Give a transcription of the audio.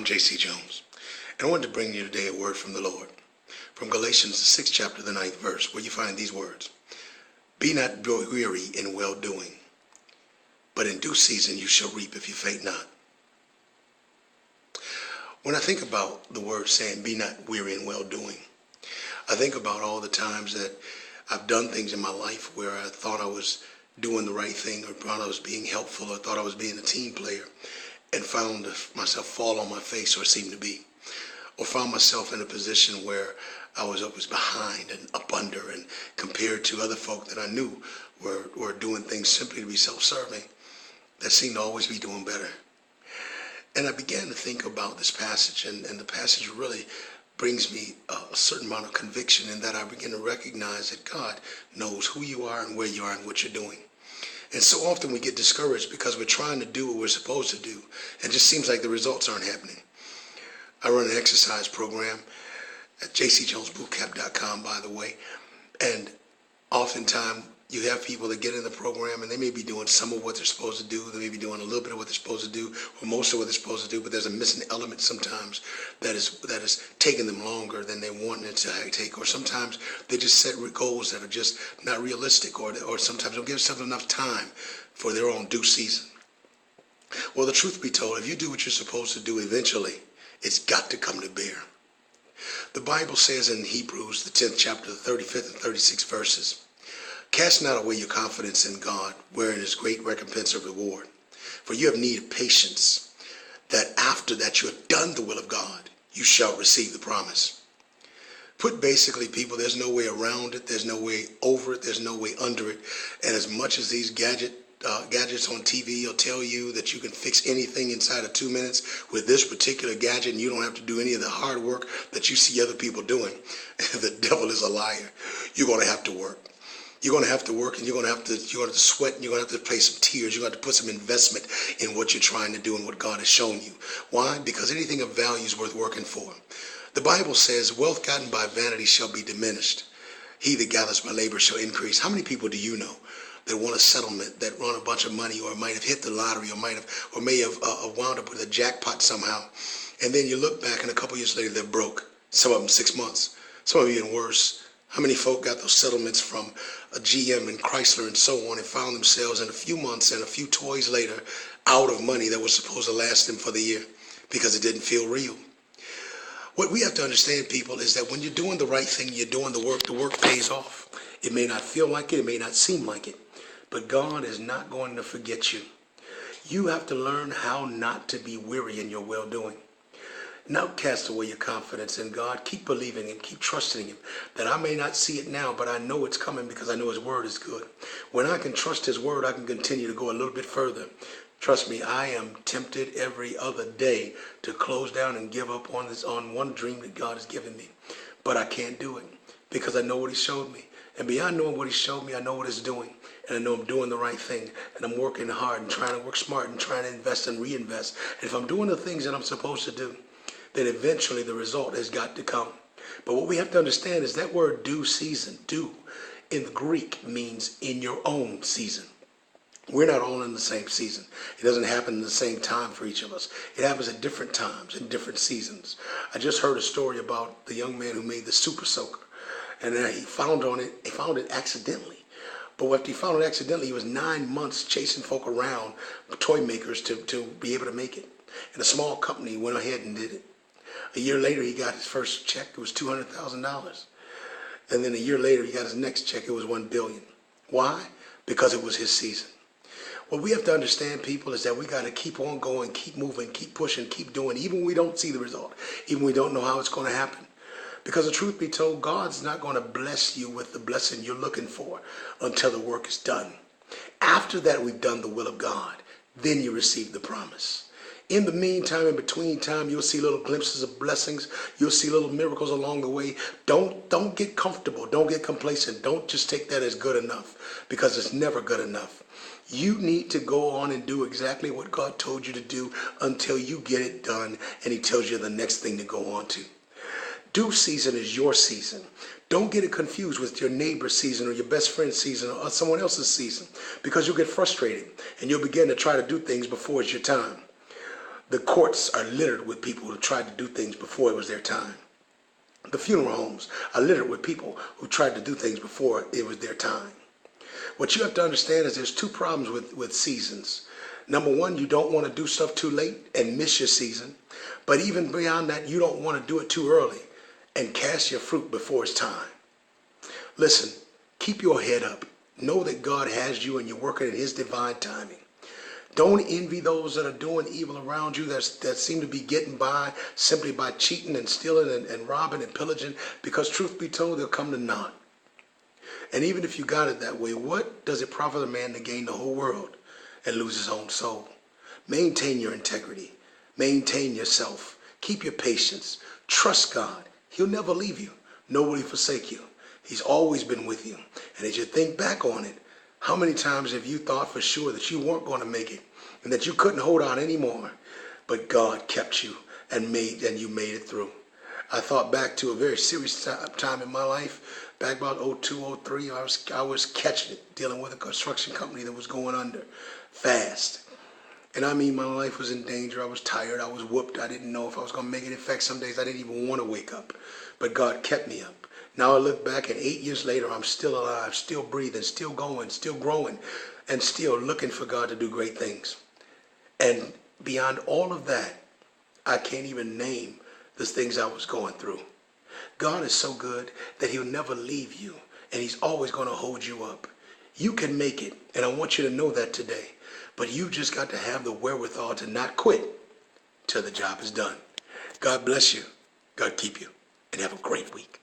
I'm J.C. Jones, and I wanted to bring you today a word from the Lord, from Galatians, the 6th chapter, the 9th verse, where you find these words. Be not weary in well-doing, but in due season you shall reap if you faint not. When I think about the word saying, be not weary in well-doing, I think about all the times that I've done things in my life where I thought I was doing the right thing, or thought I was being helpful, or thought I was being a team player, and found myself fall on my face, or seemed to be, or found myself in a position where I was always behind and up under, and compared to other folk that I knew were doing things simply to be self-serving, that seemed to always be doing better. And I began to think about this passage, and the passage really brings me a certain amount of conviction in that I begin to recognize that God knows who you are and where you are and what you're doing. And so often we get discouraged because we're trying to do what we're supposed to do, and it just seems like the results aren't happening. I run an exercise program at jcjonesbootcamp.com, by the way, and oftentimes you have people that get in the program and they may be doing some of what they're supposed to do, they may be doing a little bit of what they're supposed to do, or most of what they're supposed to do, but there's a missing element sometimes that is taking them longer than they wanted it to take, or sometimes they just set goals that are just not realistic, or sometimes don't give themselves enough time for their own due season. Well, the truth be told, if you do what you're supposed to do, eventually it's got to come to bear. The Bible says in Hebrews, the 10th chapter, the 35th and 36th verses, cast not away your confidence in God, wherein is great recompense of reward. For you have need of patience, that after that you have done the will of God, you shall receive the promise. Put basically, people, there's no way around it. There's no way over it. There's no way under it. And as much as these gadgets on TV will tell you that you can fix anything inside of 2 minutes with this particular gadget, and you don't have to do any of the hard work that you see other people doing, the devil is a liar. You're going to have to work. You're going to have to work, and you're going to have to sweat, and you're going to have to pay some tears. You're going to have to put some investment in what you're trying to do and what God has shown you. Why? Because anything of value is worth working for. The Bible says, wealth gotten by vanity shall be diminished. He that gathers by labor shall increase. How many people do you know that want a settlement, that run a bunch of money, or might have hit the lottery, or may have wound up with a jackpot somehow, and then you look back and a couple years later they're broke? Some of them 6 months, some of them even worse. How many folk got those settlements from a GM and Chrysler and so on, and found themselves in a few months and a few toys later out of money that was supposed to last them for the year because it didn't feel real? What we have to understand, people, is that when you're doing the right thing, you're doing the work pays off. It may not feel like it may not seem like it, but God is not going to forget you. You have to learn how not to be weary in your well-doing. Now cast away your confidence in God. Keep believing Him. Keep trusting Him. That I may not see it now, but I know it's coming because I know His Word is good. When I can trust His Word, I can continue to go a little bit further. Trust me, I am tempted every other day to close down and give up on one dream that God has given me. But I can't do it because I know what He showed me. And beyond knowing what He showed me, I know what He's doing. And I know I'm doing the right thing. And I'm working hard and trying to work smart and trying to invest and reinvest. And if I'm doing the things that I'm supposed to do, then eventually the result has got to come. But what we have to understand is that word due season, due, in the Greek means in your own season. We're not all in the same season. It doesn't happen in the same time for each of us. It happens at different times, in different seasons. I just heard a story about the young man who made the Super Soaker. And he found it accidentally. But after he found it accidentally, he was 9 months chasing folk around, toy makers, to be able to make it. And a small company went ahead and did it. A year later, he got his first check. It was $200,000. And then a year later, he got his next check. It was $1 billion. Why? Because it was his season. What we have to understand, people, is that we got to keep on going, keep moving, keep pushing, keep doing, even when we don't see the result, even when we don't know how it's going to happen. Because the truth be told, God's not going to bless you with the blessing you're looking for until the work is done. After that, we've done the will of God. Then you receive the promise. In the meantime, in between time, you'll see little glimpses of blessings. You'll see little miracles along the way. Don't get comfortable. Don't get complacent. Don't just take that as good enough, because it's never good enough. You need to go on and do exactly what God told you to do until you get it done and He tells you the next thing to go on to. Due season is your season. Don't get it confused with your neighbor's season or your best friend's season or someone else's season, because you'll get frustrated and you'll begin to try to do things before it's your time. The courts are littered with people who tried to do things before it was their time. The funeral homes are littered with people who tried to do things before it was their time. What you have to understand is there's two problems with seasons. Number one, you don't want to do stuff too late and miss your season. But even beyond that, you don't want to do it too early and cast your fruit before it's time. Listen, keep your head up. Know that God has you and you're working in his divine timing. Don't envy those that are doing evil around you that seem to be getting by simply by cheating and stealing and robbing and pillaging, because truth be told, they'll come to naught. And even if you got it that way, what does it profit a man to gain the whole world and lose his own soul? Maintain your integrity. Maintain yourself. Keep your patience. Trust God. He'll never leave you. Nor will he forsake you. He's always been with you. And as you think back on it, how many times have you thought for sure that you weren't going to make it and that you couldn't hold on anymore? But God kept you and you made it through. I thought back to a very serious time in my life, back about 02, 03. I was catching it, dealing with a construction company that was going under fast. And I mean, my life was in danger. I was tired. I was whooped. I didn't know if I was going to make it. In fact, some days I didn't even want to wake up. But God kept me up. Now I look back, and 8 years later, I'm still alive, still breathing, still going, still growing, and still looking for God to do great things. And beyond all of that, I can't even name the things I was going through. God is so good that he'll never leave you, and he's always going to hold you up. You can make it, and I want you to know that today. But you just got to have the wherewithal to not quit till the job is done. God bless you. God keep you, and have a great week.